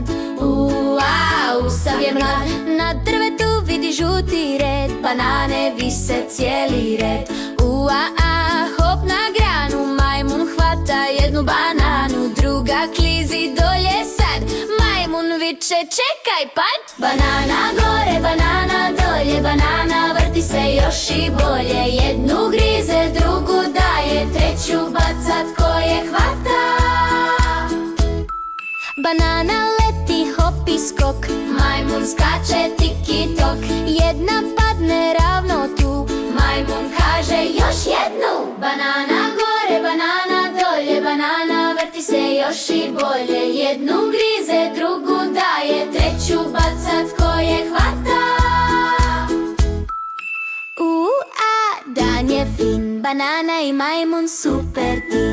mlad. Sav je mlad. Na drvetu vidi žuti red, banane vise cijeli red. Hop na granu, majmun hvata jednu bananu, druga klizi dolje sad, majmun viče čekaj pad. Banana gore, banana dolje, banana vrti se još i bolje. Jednu grize, drugu daje, treću bacat ko je hvata. Banana leti hop i skok, majmun skače tiki tok. Jedna padne ravno tu, majmun kaže još jednu. Banana gore, banana dolje, banana vrti se još i bolje. Jednu grize, drugu daje, treću bacat ko je hvata. Dan je fin, banana i majmun super tim.